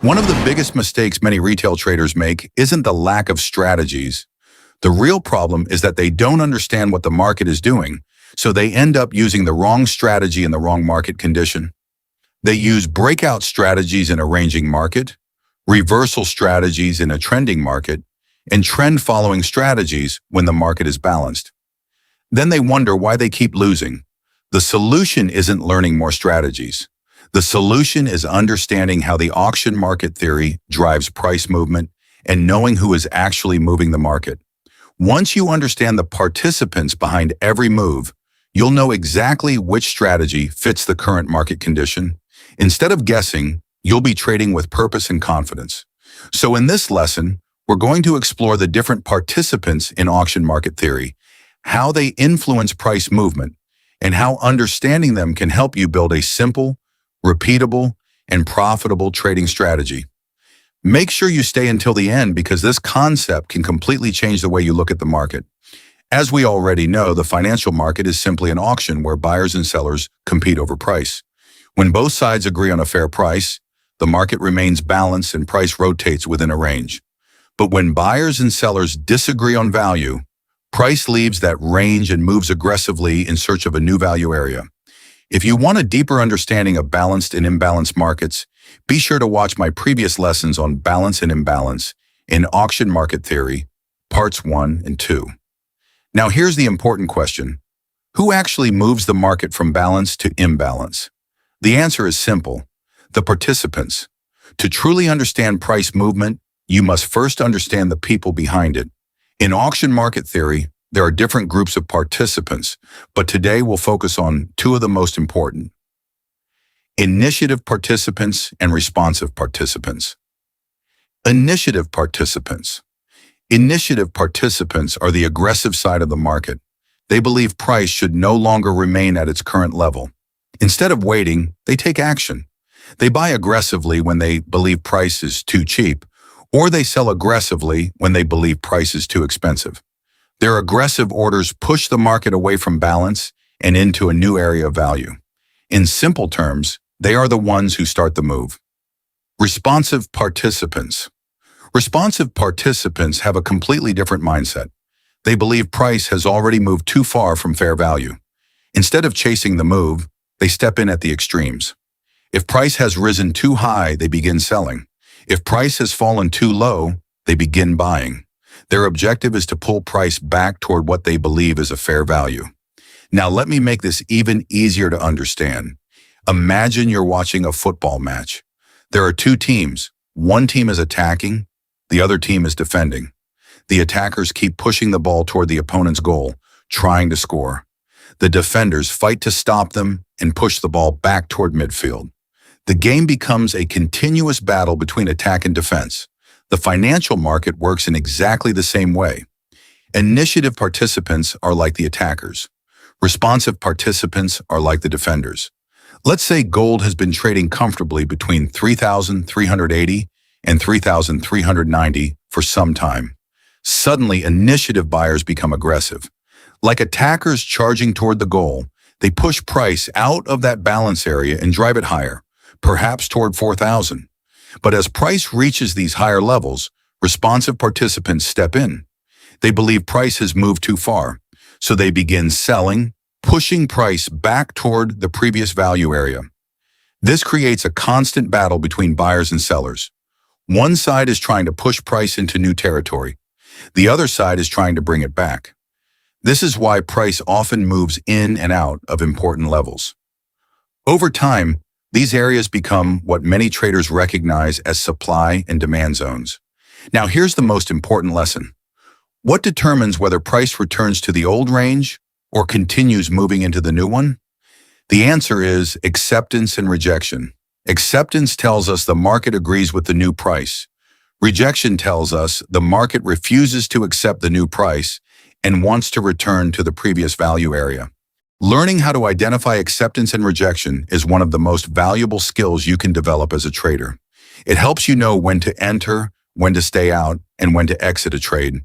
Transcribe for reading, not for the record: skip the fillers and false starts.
One of the biggest mistakes many retail traders make isn't the lack of strategies. The real problem is that they don't understand what the market is doing, so they end up using the wrong strategy in the wrong market condition. They use breakout strategies in a ranging market, reversal strategies in a trending market, and trend-following strategies when the market is balanced. Then they wonder why they keep losing. The solution isn't learning more strategies. The solution is understanding how the auction market theory drives price movement and knowing who is actually moving the market. Once you understand the participants behind every move, you'll know exactly which strategy fits the current market condition. Instead of guessing, you'll be trading with purpose and confidence. So in this lesson, we're going to explore the different participants in auction market theory, how they influence price movement, and how understanding them can help you build a simple, repeatable, and profitable trading strategy. Make sure you stay until the end because this concept can completely change the way you look at the market. As we already know, the financial market is simply an auction where buyers and sellers compete over price. When both sides agree on a fair price, the market remains balanced and price rotates within a range. But when buyers and sellers disagree on value, price leaves that range and moves aggressively in search of a new value area. If you want a deeper understanding of balanced and imbalanced markets, be sure to watch my previous lessons on balance and imbalance in auction market theory, parts 1 and 2. Now here's the important question. Who actually moves the market from balance to imbalance? The answer is simple. The participants. To truly understand price movement, you must first understand the people behind it. In auction market theory, there are different groups of participants, but today we'll focus on two of the most important: initiative participants and responsive participants. Initiative participants. Initiative participants are the aggressive side of the market. They believe price should no longer remain at its current level. Instead of waiting, they take action. They buy aggressively when they believe price is too cheap, or they sell aggressively when they believe price is too expensive. Their aggressive orders push the market away from balance and into a new area of value. In simple terms, they are the ones who start the move. Responsive participants. Responsive participants have a completely different mindset. They believe price has already moved too far from fair value. Instead of chasing the move, they step in at the extremes. If price has risen too high, they begin selling. If price has fallen too low, they begin buying. Their objective is to pull price back toward what they believe is a fair value. Now let me make this even easier to understand. Imagine you're watching a football match. There are two teams. One team is attacking, the other team is defending. The attackers keep pushing the ball toward the opponent's goal, trying to score. The defenders fight to stop them and push the ball back toward midfield. The game becomes a continuous battle between attack and defense. The financial market works in exactly the same way. Initiative participants are like the attackers. Responsive participants are like the defenders. Let's say gold has been trading comfortably between 3,380 and 3,390 for some time. Suddenly, initiative buyers become aggressive. Like attackers charging toward the goal, they push price out of that balance area and drive it higher, perhaps toward 4,000. But as price reaches these higher levels, responsive participants step in. They believe price has moved too far, so they begin selling, pushing price back toward the previous value area. This creates a constant battle between buyers and sellers. One side is trying to push price into new territory. The other side is trying to bring it back. This is why price often moves in and out of important levels. Over time, these areas become what many traders recognize as supply and demand zones. Now here's the most important lesson. What determines whether price returns to the old range or continues moving into the new one? The answer is acceptance and rejection. Acceptance tells us the market agrees with the new price. Rejection tells us the market refuses to accept the new price and wants to return to the previous value area. Learning how to identify acceptance and rejection is one of the most valuable skills you can develop as a trader. It helps you know when to enter, when to stay out, and when to exit a trade.